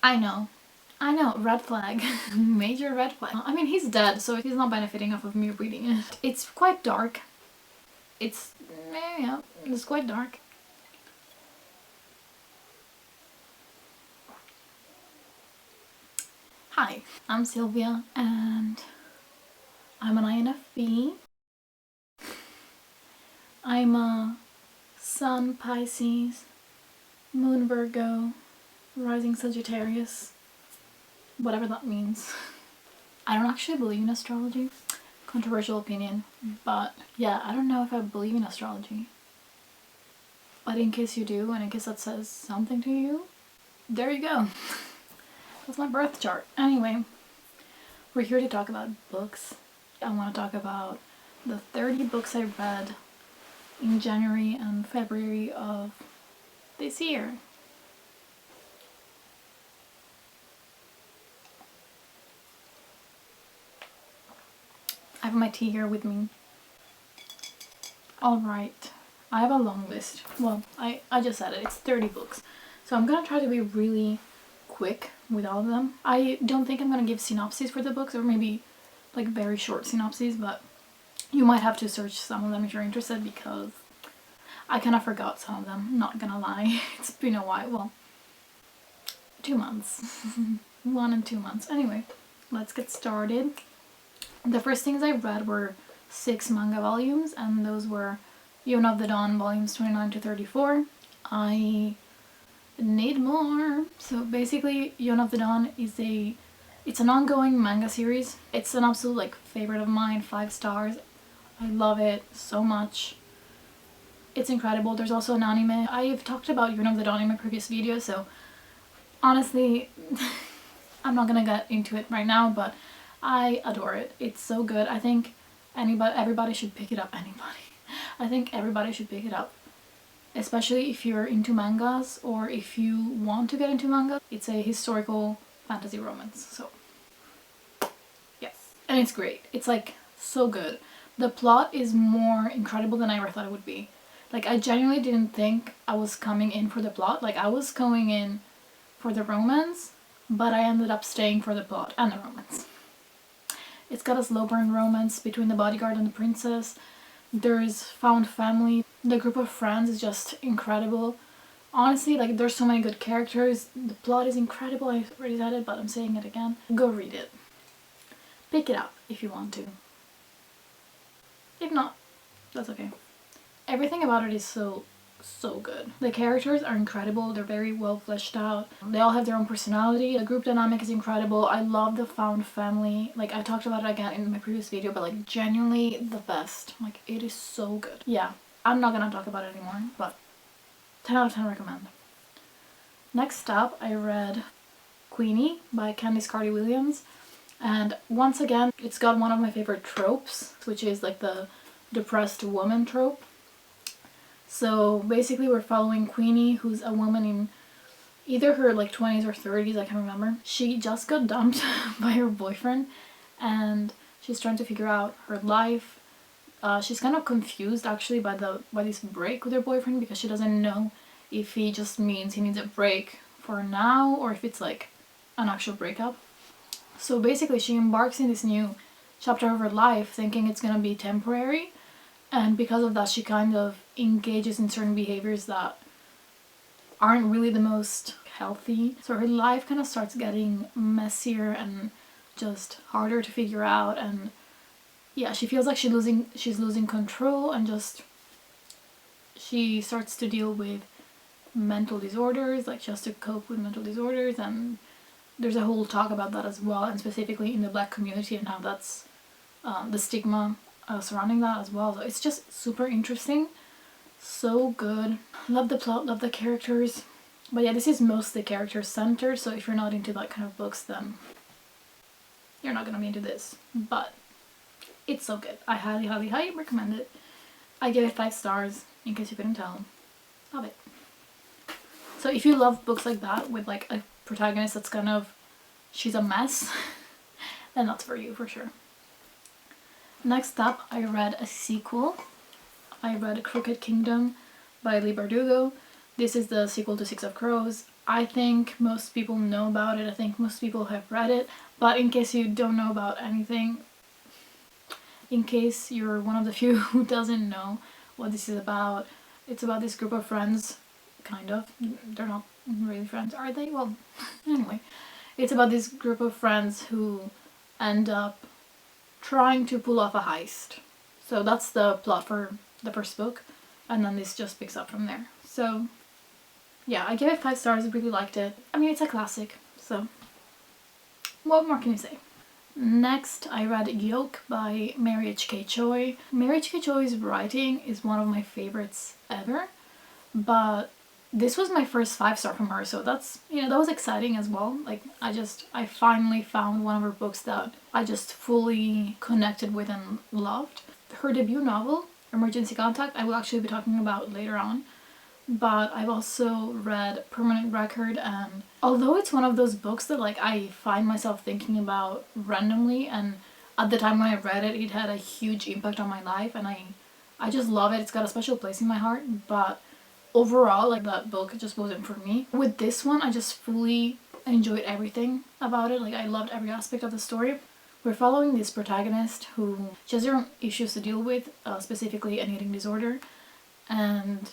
I know. I know, red flag. Major red flag. I mean, he's dead, so he's not benefiting off of me reading it. It's quite dark. It's, yeah, it's quite dark. Hi, I'm Sylvia, and I'm an INFP. I'm a Sun Pisces, Moon Virgo, Rising Sagittarius, whatever that means. I don't actually believe in astrology. Controversial opinion, but yeah, I don't know if I believe in astrology. But in case you do, and in case that says something to you, there you go. That's my birth chart. Anyway, we're here to talk about books. I want to talk about the 30 books I read in January and February of this year. I have my tea here with me. Alright, I have a long list. Well, I just said it, it's 30 books. So I'm gonna try to be really quick with all of them. I don't think I'm gonna give synopses for the books, or maybe like very short synopses, but you might have to search some of them if you're interested, because I kind of forgot some of them, not gonna lie. It's been a while. Well, 2 months. 1 and 2 months. Anyway, let's get started. The first things I read were 6 manga volumes, and those were Yone of the Dawn volumes 29 to 34. I need more. So basically, Yone of the Dawn is it's an ongoing manga series. It's an absolute like favorite of mine, 5 stars. I love it so much. It's incredible. There's also an anime. I've talked about Yone of the Dawn in my previous video, so honestly, I'm not gonna get into it right now, but I adore it. It's so good. I think everybody should pick it up. I think everybody should pick it up. Especially if you're into mangas, or if you want to get into manga. It's a historical fantasy romance, so yes. And it's great. It's like so good. The plot is more incredible than I ever thought it would be. Like, I genuinely didn't think I was coming in for the plot. Like, I was going in for the romance, but I ended up staying for the plot and the romance. It's got a slow burn romance between the bodyguard and the princess. There's found family. The group of friends is just incredible. Honestly, like, there's so many good characters. The plot is incredible. I already said it, but I'm saying it again. Go read it. Pick it up if you want to. If not, that's okay. Everything about it is so good. The characters are incredible. They're very well fleshed out. They all have their own personality. The group dynamic is incredible. I love the found family. Like, I talked about it again in my previous video, but like, genuinely the best. Like, it is so good. Yeah, I'm not gonna talk about it anymore, but 10 out of 10 recommend. Next up, I read Queenie by Candice Carty-Williams, and once again, it's got one of my favorite tropes, which is like the depressed woman trope. So basically we're following Queenie, who's a woman in either her like 20s or 30s, I can't remember. She just got dumped by her boyfriend, and she's trying to figure out her life. She's kind of confused actually by this break with her boyfriend, because she doesn't know if he just means he needs a break for now, or if it's like an actual breakup. So basically she embarks in this new chapter of her life thinking it's gonna be temporary, and because of that she kind of engages in certain behaviors that aren't really the most healthy. So her life kind of starts getting messier and just harder to figure out, and yeah, she feels like she's losing control, and just she starts to deal with mental disorders, like just to cope with mental disorders, and there's a whole talk about that as well, and specifically in the Black community, and how that's the stigma surrounding that as well. So it's just super interesting, so good. Love the plot, love the characters. But yeah, this is mostly character centered, so if you're not into that kind of books, then you're not gonna be into this. But it's so good. I highly recommend it. I give it 5 stars, in case you couldn't tell. Love it. So if you love books like that, with like a protagonist that's kind of, she's a mess, then that's for you for sure. Next up, I read a sequel. I read Crooked Kingdom by Leigh Bardugo. This is the sequel to Six of Crows. I think most people know about it. I think most people have read it. But in case you don't know about anything, in case you're one of the few who doesn't know what this is about, it's about this group of friends, kind of. They're not really friends, are they? Well, anyway. It's about this group of friends who end up trying to pull off a heist. So that's the plot for the first book, and then this just picks up from there. So yeah, I gave it 5 stars, I really liked it. I mean, it's a classic, so what more can you say? Next, I read Yolk by Mary H.K. Choi. Mary H.K. Choi's writing is one of my favorites ever, but this was my first 5-star from her, so that's, you know, that was exciting as well. Like, I finally found one of her books that I just fully connected with and loved. Her debut novel, Emergency Contact, I will actually be talking about later on, but I've also read Permanent Record, and although it's one of those books that like I find myself thinking about randomly, and at the time when I read it, it had a huge impact on my life, and I just love it. It's got a special place in my heart, but overall, like, that book just wasn't for me. With this one, I just fully enjoyed everything about it. Like, I loved every aspect of the story. We're following this protagonist who she has her own issues to deal with, specifically an eating disorder, and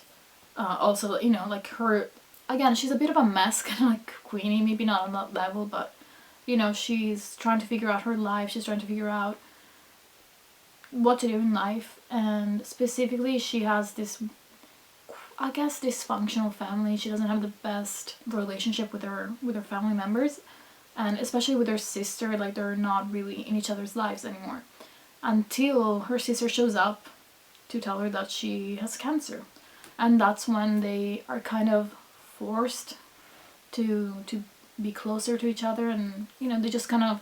also, you know, like, her, again, she's a bit of a mess, kind of like Queenie, maybe not on that level, but, you know, she's trying to figure out her life, she's trying to figure out what to do in life, and specifically she has this, I guess, dysfunctional family. She doesn't have the best relationship with her family members, and especially with her sister, like, they're not really in each other's lives anymore, until her sister shows up to tell her that she has cancer. And that's when they are kind of forced to be closer to each other, and, you know, they just kind of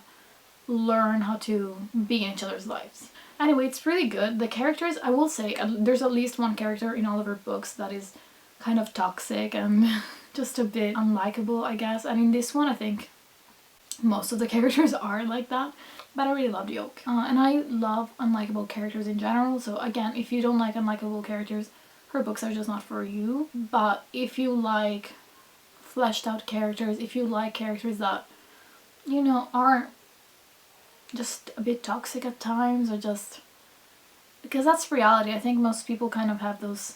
learn how to be in each other's lives. Anyway, it's really good. The characters, I will say, there's at least one character in all of her books that is kind of toxic and just a bit unlikable, I guess. And in this one, I think most of the characters are like that. But I really loved Yolk. And I love unlikable characters in general. So again, if you don't like unlikable characters, her books are just not for you. But if you like fleshed out characters, if you like characters that, you know, aren't just a bit toxic at times, or just, because that's reality. I think most people kind of have those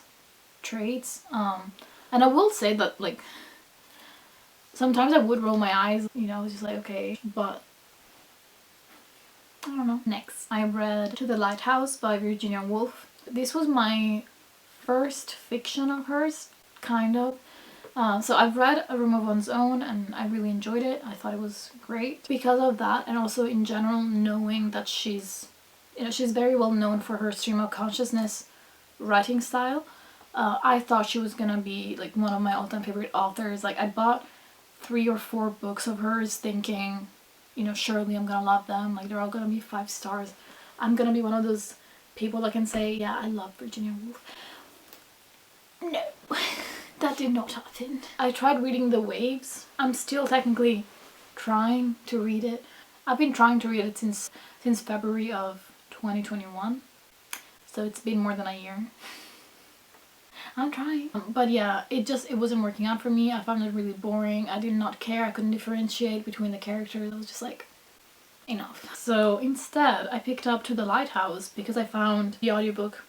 traits. And I will say that, like, sometimes I would roll my eyes, you know, I was just like, okay, but I don't know. Next, I read To the Lighthouse by Virginia Woolf. This was my first fiction of hers, kind of. So I've read A Room of One's Own, and I really enjoyed it. I thought it was great because of that, and also in general knowing that she's, you know, she's very well known for her stream of consciousness writing style. I thought she was gonna be like one of my all-time favorite authors. Like, I bought 3 or 4 books of hers thinking, you know, surely I'm gonna love them. Like, they're all gonna be 5 stars. I'm gonna be one of those people that can say, yeah, I love Virginia Woolf. No. That did not happen. I tried reading The Waves. I'm still technically trying to read it. I've been trying to read it since February of 2021. So it's been more than a year. I'm trying. But yeah, it wasn't working out for me. I found it really boring. I did not care. I couldn't differentiate between the characters. I was just like, enough. So instead, I picked up To the Lighthouse because I found the audiobook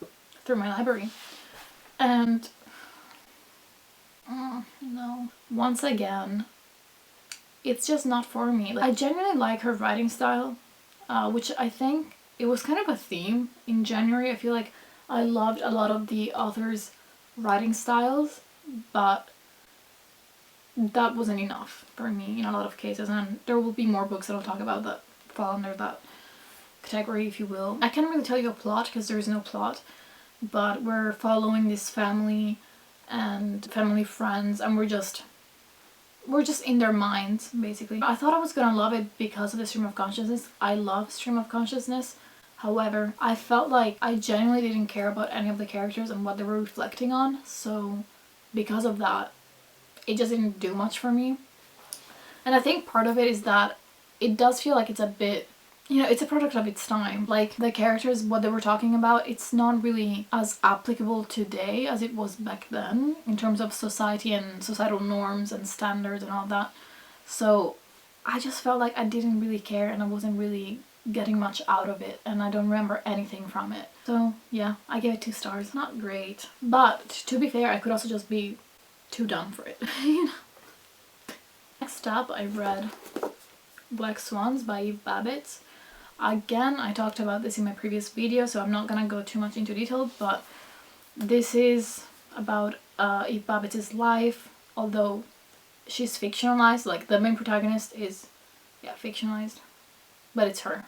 through my library. And no. Once again, it's just not for me. Like, I genuinely like her writing style, which I think it was kind of a theme in January. I feel like I loved a lot of the authors' writing styles, but that wasn't enough for me in a lot of cases, and there will be more books that I'll talk about that fall under that category, if you will. I can't really tell you a plot because there is no plot, but we're following this family and family friends, and we're just in their minds, basically. I thought I was gonna love it because of the stream of consciousness. I love stream of consciousness. However, I felt like I genuinely didn't care about any of the characters and what they were reflecting on, so because of that, it just didn't do much for me. And I think part of it is that it does feel like it's a bit, you know, it's a product of its time. Like, the characters, what they were talking about, it's not really as applicable today as it was back then in terms of society and societal norms and standards and all that. So I just felt like I didn't really care and I wasn't really getting much out of it, and I don't remember anything from it. So yeah, I gave it 2 stars. Not great. But to be fair, I could also just be too dumb for it. You know? Next up, I read Black Swans by Babbitt. Again, I talked about this in my previous video, so I'm not gonna go too much into detail, but this is about Eve Babbitt's life, although she's fictionalized. Like, the main protagonist is, yeah, fictionalized, but it's her.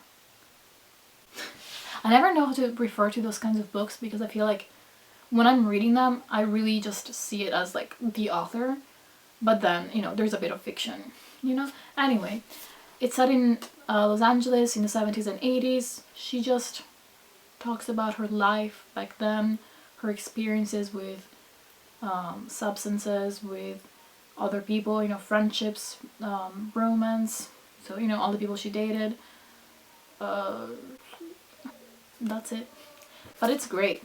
I never know how to refer to those kinds of books because I feel like when I'm reading them, I really just see it as like the author, but then, you know, there's a bit of fiction, you know? Anyway, it's set in Los Angeles in the 70s and 80s. She just talks about her life back then, her experiences with substances, with other people, you know, friendships, romance, so, you know, all the people she dated. That's it. But it's great.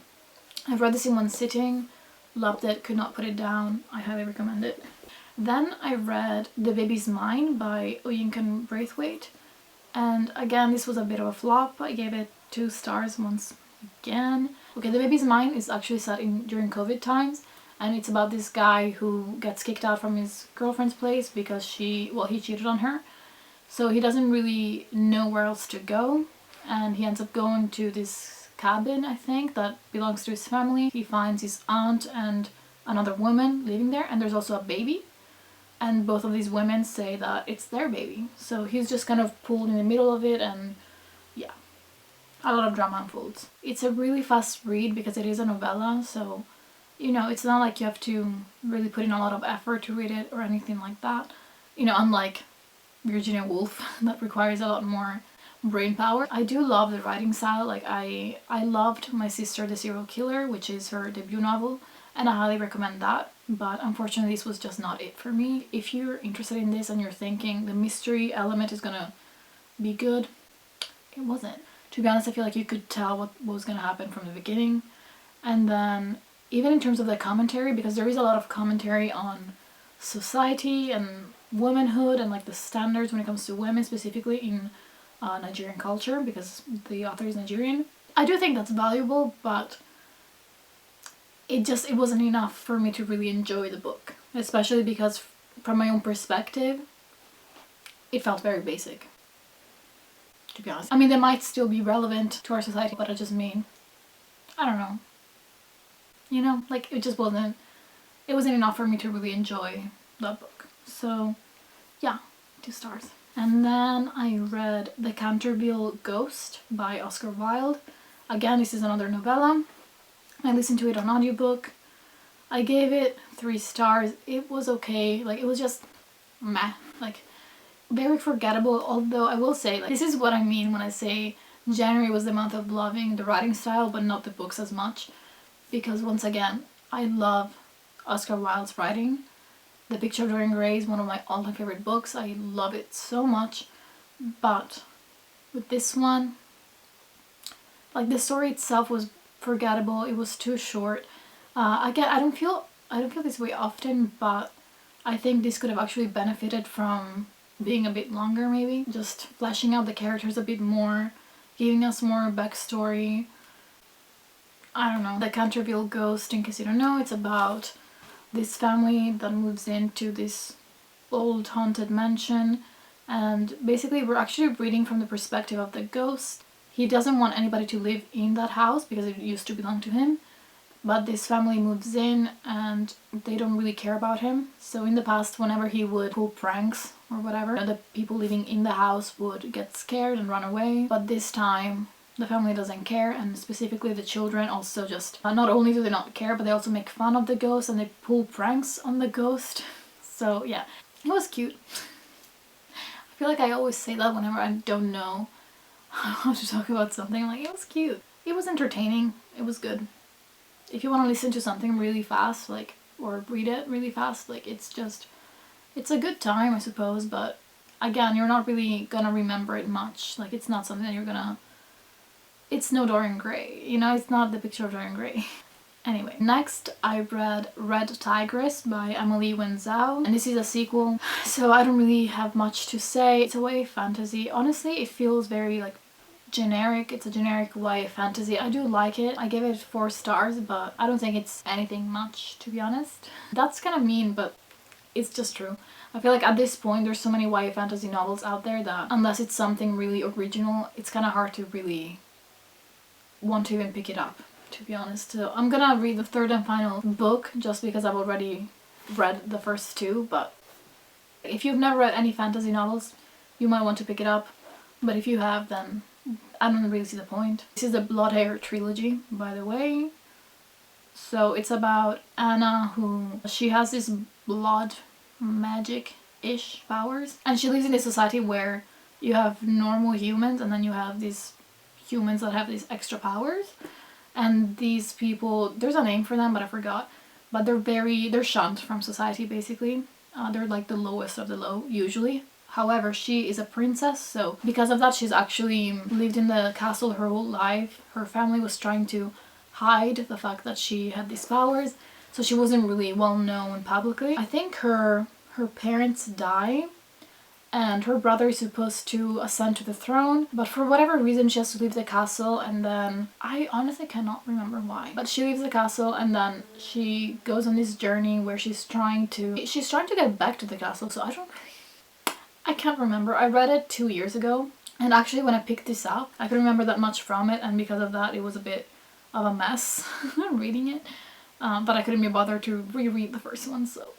I've read this in one sitting, loved it, could not put it down. I highly recommend it. Then I read The Baby's Mine by Yinkan Braithwaite, and again, this was a bit of a flop. I gave it 2 stars once again. Okay, The Baby's Mine is actually set during COVID times, and it's about this guy who gets kicked out from his girlfriend's place because he cheated on her. So he doesn't really know where else to go, and he ends up going to this cabin, I think, that belongs to his family. He finds his aunt and another woman living there, and there's also a baby. And both of these women say that it's their baby. So he's just kind of pulled in the middle of it, and yeah, a lot of drama unfolds. It's a really fast read because it is a novella, so, you know, it's not like you have to really put in a lot of effort to read it or anything like that. You know, unlike Virginia Woolf, that requires a lot more brain power. I do love the writing style. Like, I loved My Sister the Serial Killer, which is her debut novel, and I highly recommend that. But unfortunately, this was just not it for me. If you're interested in this and you're thinking the mystery element is gonna be good, it wasn't. To be honest, I feel like you could tell what was gonna happen from the beginning. And then even in terms of the commentary, because there is a lot of commentary on society and womanhood and like the standards when it comes to women, specifically in Nigerian culture, because the author is Nigerian. I do think that's valuable, but it wasn't enough for me to really enjoy the book, especially because from my own perspective, it felt very basic, to be honest. I mean, they might still be relevant to our society, but I just mean, I don't know. You know, like, it wasn't enough for me to really enjoy that book. So, yeah, 2 stars. And then I read The Canterville Ghost by Oscar Wilde. Again, this is another novella. I listened to it on audiobook. I gave it 3 stars. It was okay. Like, it was just meh. Like, very forgettable. Although I will say, like, this is what I mean when I say January was the month of loving the writing style, but not the books as much. Because once again, I love Oscar Wilde's writing. The Picture of Dorian Gray is one of my all-time favorite books. I love it so much. But with this one, like, the story itself was forgettable. It was too short. Again, I don't feel this way often, but I think this could have actually benefited from being a bit longer, maybe. Just fleshing out the characters a bit more, giving us more backstory. I don't know. The Canterville Ghost, in case you don't know, it's about this family that moves into this old haunted mansion, and basically we're actually reading from the perspective of the ghost. He doesn't want anybody to live in that house because it used to belong to him, but this family moves in and they don't really care about him. So in the past, whenever he would pull pranks or whatever, the people living in the house would get scared and run away. But this time the family doesn't care, and specifically the children also just, not only do they not care, but they also make fun of the ghost and they pull pranks on the ghost. So yeah, it was cute. I feel like I always say that whenever I don't know how to talk about something. I'm like, it was cute. It was entertaining. It was good. If you want to listen to something really fast, like, or read it really fast, like, it's a good time, I suppose, but again, you're not really gonna remember it much. Like, it's not something that you're gonna... It's no Dorian Gray, you know? It's not the picture of Dorian Gray. Anyway, next I read Red Tigress by Emily Wenzel, and this is a sequel, so I don't really have much to say. It's a YA fantasy. Honestly, it feels very like generic. It's a generic YA fantasy. I do like it. I give it 4 stars, but I don't think it's anything much, to be honest. That's kind of mean, but it's just true. I feel like at this point there's so many YA fantasy novels out there that unless it's something really original, it's kind of hard to really want to even pick it up, to be honest. So I'm gonna read the 3rd and final book just because I've already read the first 2, but if you've never read any fantasy novels, you might want to pick it up, but if you have, then I don't really see the point. This is the Bloodhair trilogy, by the way. So it's about Anna, who she has this blood magic-ish powers, and she lives in a society where you have normal humans and then you have these humans that have these extra powers. And these people, there's a name for them, but I forgot. But they're shunned from society, basically. They're like the lowest of the low, usually. However, she is a princess, so because of that, she's actually lived in the castle her whole life. Her family was trying to hide the fact that she had these powers, so she wasn't really well known publicly. I think her parents die, and her brother is supposed to ascend to the throne, but for whatever reason she has to leave the castle, and then I honestly cannot remember why, but she leaves the castle and then she goes on this journey where she's trying to get back to the castle. So I can't remember. I read it 2 years ago, and actually when I picked this up I couldn't remember that much from it, and because of that it was a bit of a mess reading it, but I couldn't be bothered to reread the first one, so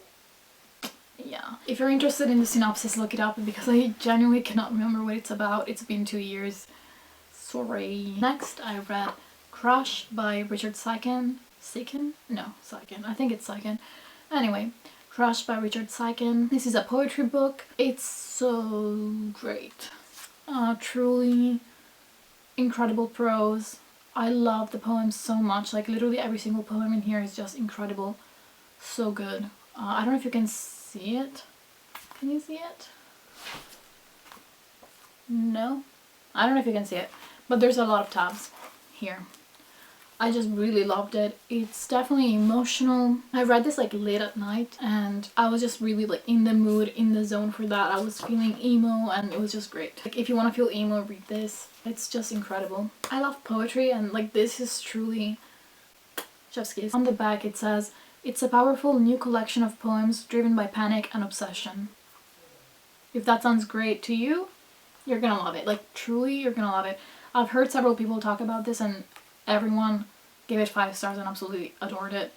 yeah. If you're interested in the synopsis, look it up, because I genuinely cannot remember what it's about. It's been 2 years. Sorry. Next, I read Crush by Richard Seiken. Seiken? No, Seiken. I think it's Seiken. Anyway, Crush by Richard Seiken. This is a poetry book. It's so great. Truly incredible prose. I love the poems so much. Like, literally every single poem in here is just incredible. So good. I don't know if you can see it. Can you see it? No? I don't know if you can see it, but there's a lot of tabs here. I just really loved it. It's definitely emotional. I read this like late at night, and I was just really like in the mood, in the zone for that. I was feeling emo, and it was just great. Like, if you want to feel emo, read this. It's just incredible. I love poetry, and like this is truly chef's kiss. On the back it says, "It's a powerful new collection of poems driven by panic and obsession." If that sounds great to you, you're gonna love it. Like, truly, you're gonna love it. I've heard several people talk about this, and everyone gave it 5 stars and absolutely adored it.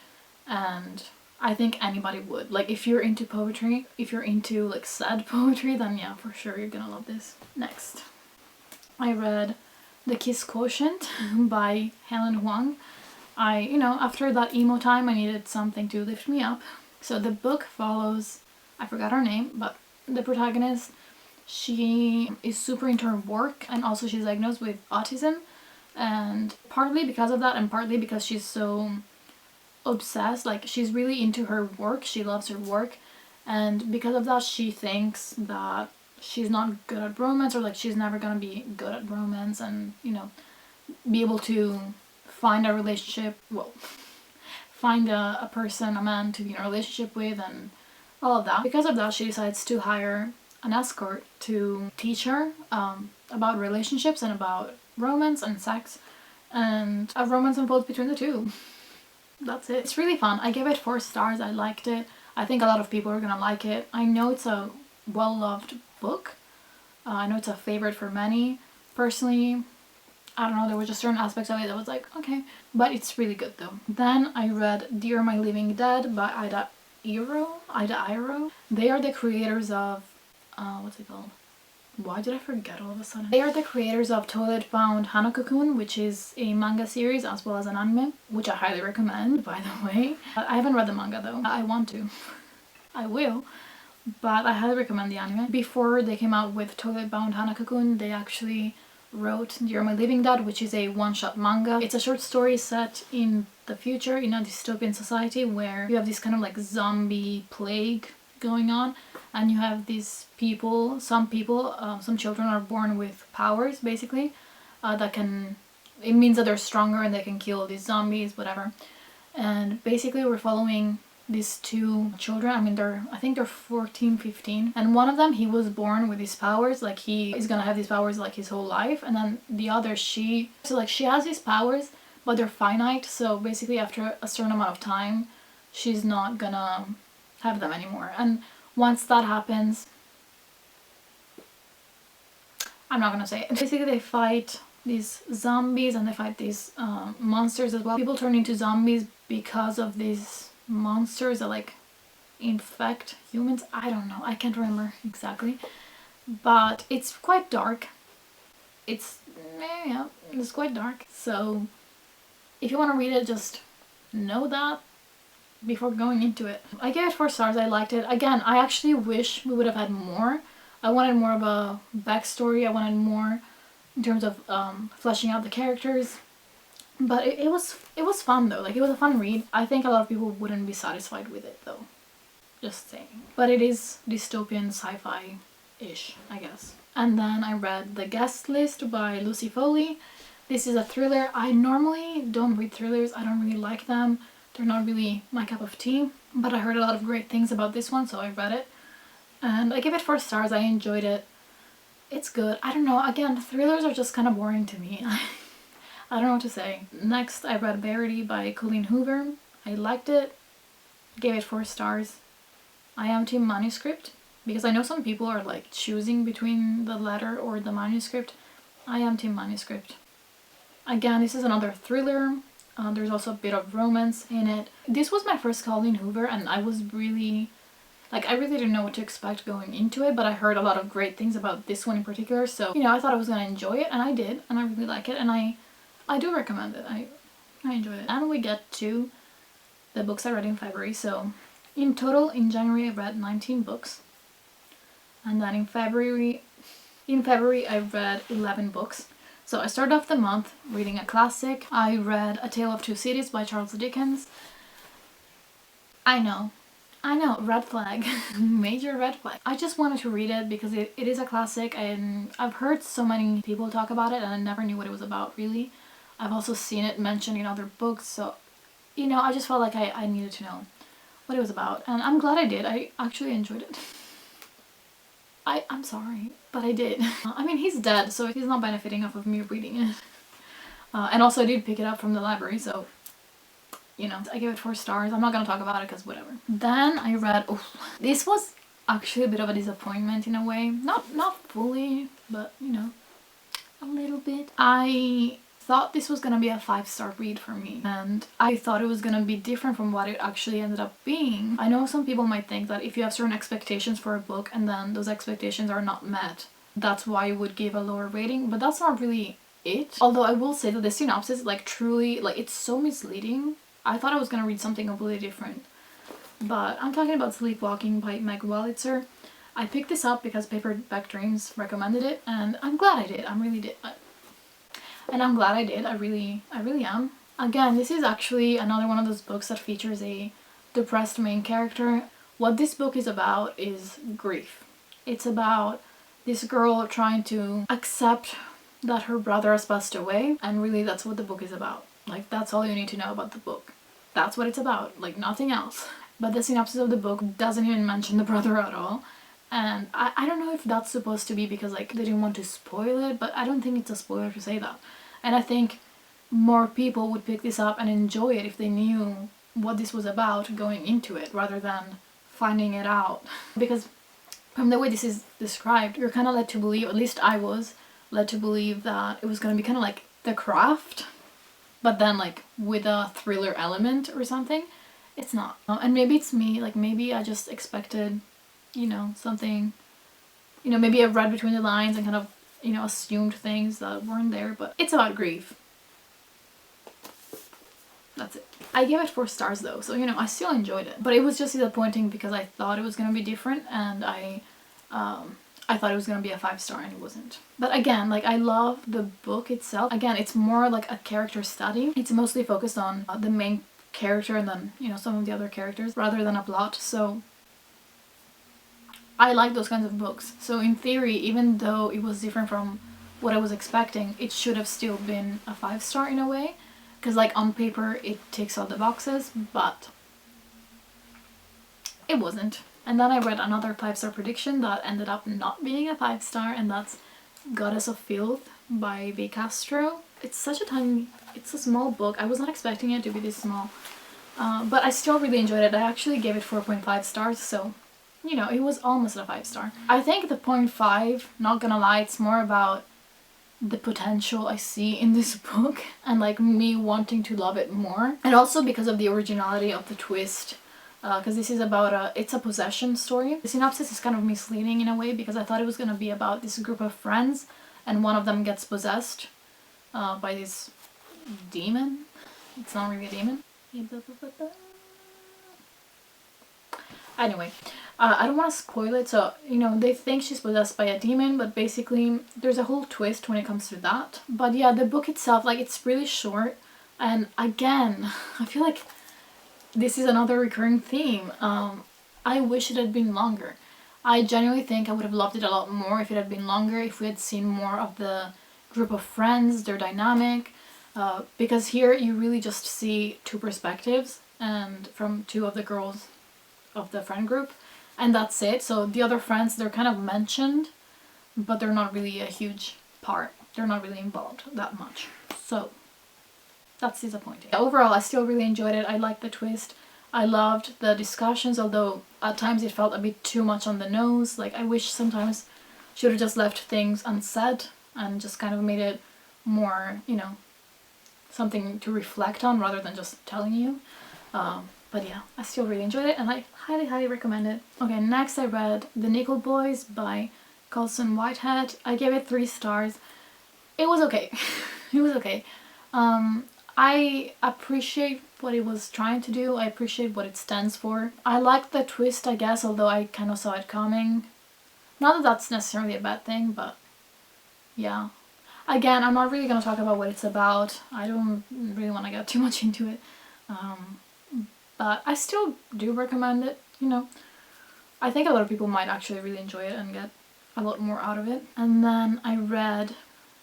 And I think anybody would. Like, if you're into poetry, if you're into like sad poetry, then yeah, for sure you're gonna love this. Next, I read The Kiss Quotient by Helen Huang. After that emo time, I needed something to lift me up. So the book follows, I forgot her name, but the protagonist, she is super into her work, and also she's diagnosed with autism. And partly because of that, and partly because she's so obsessed, like she's really into her work, she loves her work, and because of that she thinks that she's not good at romance, or like she's never gonna be good at romance and, be able to find a relationship, find a person, a man to be in a relationship with, and all of that. Because of that, she decides to hire an escort to teach her about relationships and about romance and sex, and a romance unfolds between the two. That's it. It's really fun. I gave it 4 stars. I liked it. I think a lot of people are gonna like it. I know it's a well-loved book. I know it's a favorite for many. Personally, I don't know, there were just certain aspects of it that was like, okay. But it's really good though. Then I read Dear My Living Dead by Ida Iro. They are the creators of, what's it called? Why did I forget all of a sudden? They are the creators of Toilet Bound Hanako-kun, which is a manga series as well as an anime, which I highly recommend, by the way. I haven't read the manga though. I want to. I will. But I highly recommend the anime. Before they came out with Toilet Bound Hanako-kun, they actually wrote Dear My Living Dead, which is a one-shot manga. It's a short story set in the future, in a dystopian society where you have this kind of like zombie plague going on, and you have these people, some children are born with powers, basically, that can, it means that they're stronger and they can kill these zombies, whatever. And basically we're following these two children. I mean, I think they're 14, 15, and one of them, he was born with these powers, like he is gonna have these powers like his whole life, and then the other, she has these powers, but they're finite, so basically after a certain amount of time she's not gonna have them anymore. And once that happens, I'm not gonna say it. Basically they fight these zombies and they fight these monsters as well. People turn into zombies because of these monsters that like infect humans. I don't know, I can't remember exactly, but it's quite dark. It's quite dark, so if you want to read it, just know that before going into it. I gave it 4 stars. I liked it. Again, I actually wish we would have had more. I wanted more of a backstory. I wanted more in terms of fleshing out the characters. But it was fun though. Like, it was a fun read. I think a lot of people wouldn't be satisfied with it though. Just saying. But it is dystopian sci-fi-ish, I guess. And then I read The Guest List by Lucy Foley. This is a thriller. I normally don't read thrillers. I don't really like them. They're not really my cup of tea. But I heard a lot of great things about this one, so I read it. And I give it 4 stars. I enjoyed it. It's good. I don't know. Again, thrillers are just kind of boring to me. I don't know what to say. Next, I read Verity by Colleen Hoover. I liked it. Gave it 4 stars. I am team manuscript, because I know some people are like choosing between the letter or the manuscript. I am team manuscript. Again, this is another thriller. There's also a bit of romance in it. This was my first Colleen Hoover, and I was really, like, I really didn't know what to expect going into it, but I heard a lot of great things about this one in particular, so, you know, I thought I was gonna enjoy it, and I did, and I really like it, and I do recommend it. I enjoyed it. And we get to the books I read in February. So in total, in January, I read 19 books. And then in February I read 11 books. So I started off the month reading a classic. I read A Tale of Two Cities by Charles Dickens. I know, red flag. Major red flag. I just wanted to read it because it is a classic, and I've heard so many people talk about it and I never knew what it was about, really. I've also seen it mentioned in other books, so, you know, I just felt like I needed to know what it was about, and I'm glad I did. I actually enjoyed it. I'm sorry, but I did. I mean, he's dead, so he's not benefiting off of me reading it. And also I did pick it up from the library, so, you know, I gave it 4 stars. I'm not gonna talk about it because whatever. Then I read, this was actually a bit of a disappointment in a way. Not fully, but, you know, a little bit. I thought this was gonna be a 5-star read for me, and I thought it was gonna be different from what it actually ended up being. I know some people might think that if you have certain expectations for a book and then those expectations are not met, that's why you would give a lower rating, but that's not really it. Although I will say that the synopsis, like, truly, like, it's so misleading. I thought I was gonna read something completely different. But I'm talking about Sleepwalking by Meg Wallinser. I picked this up because Paperback Dreams recommended it, and I'm glad I did. I'm glad I did. I really am. Again, this is actually another one of those books that features a depressed main character. What this book is about is grief. It's about this girl trying to accept that her brother has passed away, and really that's what the book is about. Like, that's all you need to know about the book. That's what it's about, like, nothing else. But the synopsis of the book doesn't even mention the brother at all. And I don't know if that's supposed to be because, like, they didn't want to spoil it, but I don't think it's a spoiler to say that. And I think more people would pick this up and enjoy it if they knew what this was about going into it, rather than finding it out. Because from the way this is described, you're kind of led to believe, at least I was led to believe, that it was going to be kind of like The Craft, but then, like, with a thriller element or something. It's not. And maybe it's me, like, maybe I just expected, you know, something, you know, maybe I read between the lines and kind of, you know, assumed things that weren't there, but it's about grief. That's it. I gave it 4 stars though, so, you know, I still enjoyed it. But it was just disappointing because I thought it was gonna be different, and I thought it was gonna be a 5-star, and it wasn't. But again, like, I love the book itself. Again, it's more like a character study. It's mostly focused on the main character and then, you know, some of the other characters rather than a plot, so I like those kinds of books. So in theory, even though it was different from what I was expecting, it should have still been a 5-star in a way. Because like on paper, it ticks all the boxes, but it wasn't. And then I read another 5-star prediction that ended up not being a 5-star, and that's Goddess of Filth by Castro. It's such a tiny, it's a small book. I was not expecting it to be this small. But I still really enjoyed it. I actually gave it 4.5 stars, so, you know, it was almost a 5-star. I think the 0.5, not gonna lie, it's more about the potential I see in this book and like me wanting to love it more. And also because of the originality of the twist, because this is about it's a possession story. The synopsis is kind of misleading in a way because I thought it was gonna be about this group of friends and one of them gets possessed by this demon. It's not really a demon. Anyway, I don't want to spoil it, so, you know, they think she's possessed by a demon, but basically there's a whole twist when it comes to that. But yeah, the book itself, like, it's really short, and again, I feel like this is another recurring theme. I wish it had been longer. I genuinely think I would have loved it a lot more if it had been longer, if we had seen more of the group of friends, their dynamic, because here you really just see two perspectives and from two of the girls of the friend group, and that's it. So the other friends, they're kind of mentioned, but they're not really a huge part. They're not really involved that much. So that's disappointing. Overall, I still really enjoyed it. I liked the twist. I loved the discussions, although at times it felt a bit too much on the nose. Like, I wish sometimes she would have just left things unsaid and just kind of made it more, you know, something to reflect on rather than just telling you. But yeah, I still really enjoyed it and I highly recommend it. Okay, next I read The Nickel Boys by Carlson Whitehead. I gave it 3 stars. It was okay. It was okay. I appreciate what it was trying to do. I appreciate what it stands for. I liked the twist, I guess, although I kind of saw it coming. Not that that's necessarily a bad thing, but yeah. Again, I'm not really going to talk about what it's about. I don't really want to get too much into it. But I still do recommend it, you know. I think a lot of people might actually really enjoy it and get a lot more out of it. And then I read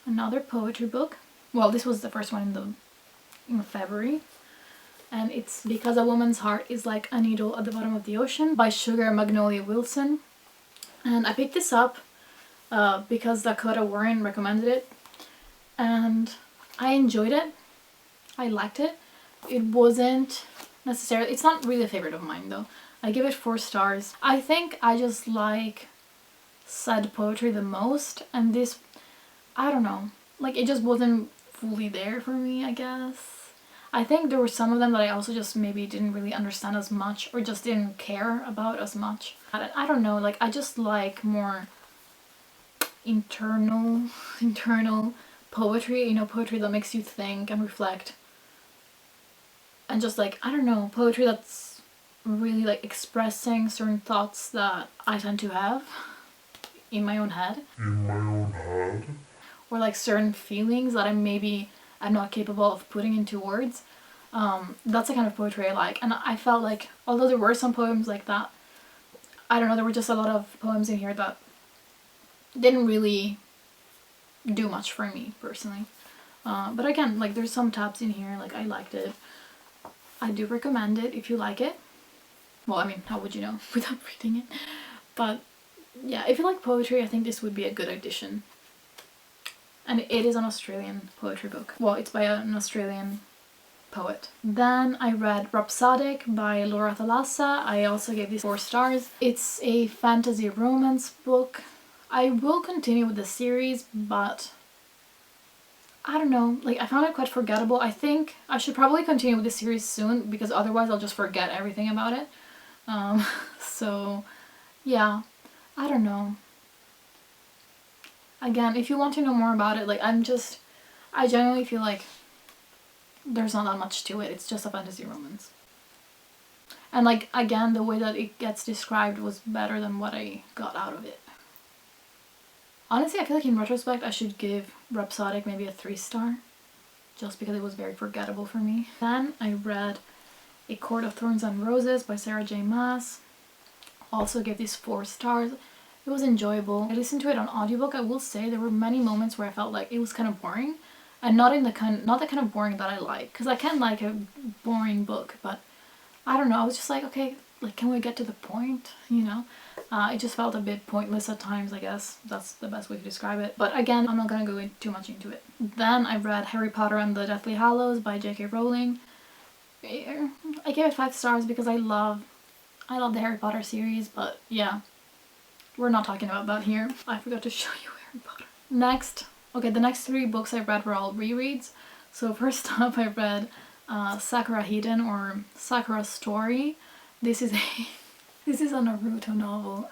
another poetry book. Well, this was the first one in February. And it's Because a Woman's Heart is Like a Needle at the Bottom of the Ocean by Sugar Magnolia Wilson. And I picked this up because Dakota Warren recommended it. And I enjoyed it. I liked it. It wasn't necessarily, it's not really a favorite of mine though. I give it 4 stars. I think I just like sad poetry the most, and this, I don't know, like it just wasn't fully there for me, I guess. I think there were some of them that I also just maybe didn't really understand as much or just didn't care about as much. I don't know, like I just like more internal poetry, you know, poetry that makes you think and reflect. And just like, I don't know, poetry that's really like expressing certain thoughts that I tend to have in my own head. Or like certain feelings that I'm not capable of putting into words. That's the kind of poetry I like. And I felt like, although there were some poems like that, I don't know, there were just a lot of poems in here that didn't really do much for me personally. But again, like there's some tabs in here, like I liked it. I do recommend it if you like it. Well, I mean, how would you know without reading it? But yeah, if you like poetry, I think this would be a good addition. And it is an Australian poetry book. Well, it's by an Australian poet. Then I read Rapsodic by Thalassa. I also gave this 4 stars. It's a fantasy romance book. I will continue with the series, but I don't know, like I found it quite forgettable. I think I should probably continue with the series soon because otherwise I'll just forget everything about it. So yeah, I don't know. Again, if you want to know more about it, like I genuinely feel like there's not that much to it. It's just a fantasy romance. And like, again, the way that it gets described was better than what I got out of it. Honestly, I feel like in retrospect I should give Rapsodic maybe a 3 star. Just because it was very forgettable for me. Then I read A Court of Thorns and Roses by Sarah J Maas. also gave this 4 stars. It was enjoyable. I listened to it on audiobook. I will say there were many moments where I felt like it was kind of boring, and not the kind of boring that I like, because I can like a boring book, but I don't know, I was just like, okay, like, can we get to the point, you know? It just felt a bit pointless at times, I guess. That's the best way to describe it. But again, I'm not gonna go too much into it. Then I read Harry Potter and the Deathly Hallows by J.K. Rowling. I gave it 5 stars because I love the Harry Potter series, but yeah, we're not talking about that here. I forgot to show you Harry Potter. Next, okay, the next 3 books I read were all rereads. So first up, I read Sakura Hidden, or Sakura Story. This is a Naruto novel.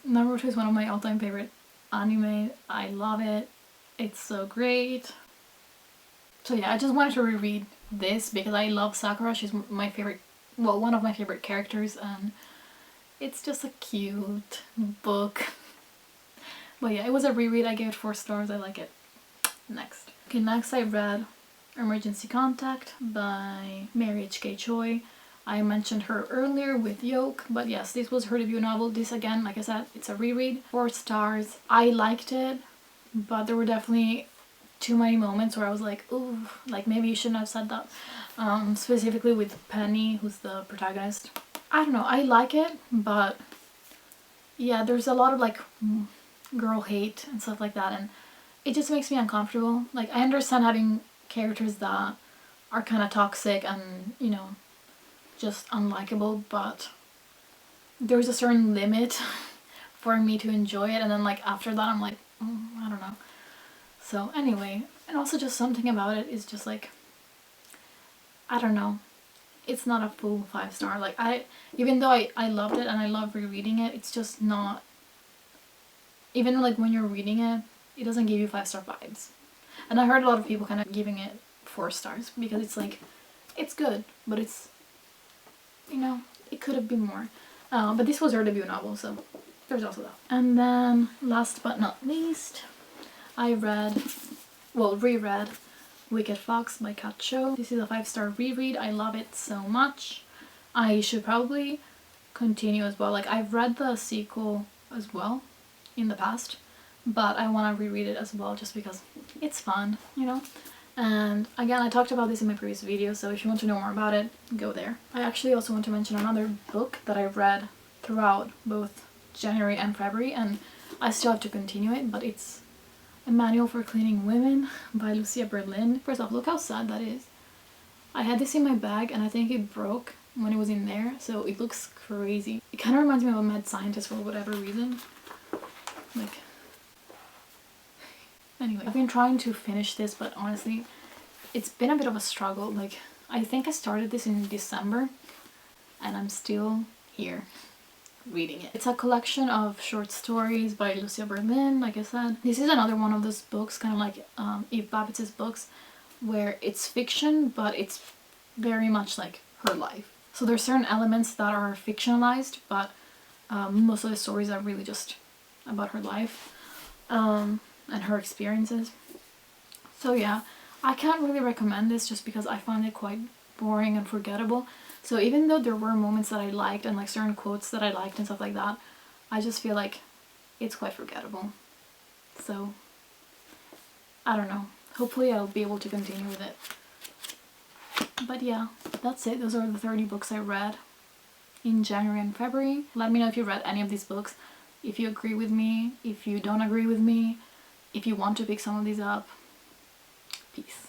Naruto is one of my all-time favorite anime. I love it. It's so great. So yeah, I just wanted to reread this because I love Sakura. She's my favorite, well, one of my favorite characters, and it's just a cute book. But yeah, it was a reread. I gave it 4 stars. I like it. Next. Okay, next I read Emergency Contact by Mary H.K. Choi. I mentioned her earlier with Yolk, but yes, this was her debut novel. This, again, like I said, it's a reread. 4 stars. I liked it, but there were definitely too many moments where I was like, ooh, like maybe you shouldn't have said that. Specifically with Penny, who's the protagonist. I don't know, I like it, but yeah, there's a lot of like girl hate and stuff like that, and it just makes me uncomfortable. Like, I understand having characters that are kind of toxic and, you know, just unlikable, but there's a certain limit for me to enjoy it, and then like after that I'm like, I don't know. So anyway, and also just something about it is just like, I don't know, it's not a full 5 star. Like, even though I loved it and I love rereading it, it's just not, even like when you're reading it, it doesn't give you 5-star vibes. And I heard a lot of people kind of giving it 4 stars because it's like, it's good, but it's, you know, it could have been more. But this was her debut novel, so there's also that. And then, last but not least, I reread Wicked Fox by Castro. This is a 5-star reread. I love it so much. I should probably continue as well. Like, I've read the sequel as well in the past, but I want to reread it as well just because it's fun, you know? And again, I talked about this in my previous video, so if you want to know more about it, go there. I actually also want to mention another book that I read throughout both January and February, and I still have to continue it, but it's A Manual for Cleaning Women by Lucia Berlin. First off, look how sad that is. I had this in my bag and I think it broke when it was in there, so it looks crazy. It kind of reminds me of a mad scientist for whatever reason. Like, anyway, I've been trying to finish this, but honestly, it's been a bit of a struggle. Like, I think I started this in December and I'm still here reading it. It's a collection of short stories by Lucia Berlin, like I said. This is another one of those books, kind of like Eve Babbitt's books, where it's fiction, but it's very much like her life. So there's certain elements that are fictionalized, but most of the stories are really just about her life and her experiences. So yeah, I can't really recommend this just because I find it quite boring and forgettable. So even though there were moments that I liked and like certain quotes that I liked and stuff like that, I just feel like it's quite forgettable. So I don't know. Hopefully I'll be able to continue with it. But yeah, that's it. Those are the 30 books I read in January and February. Let me know if you read any of these books, if you agree with me, if you don't agree with me, if you want to pick some of these up. Peace.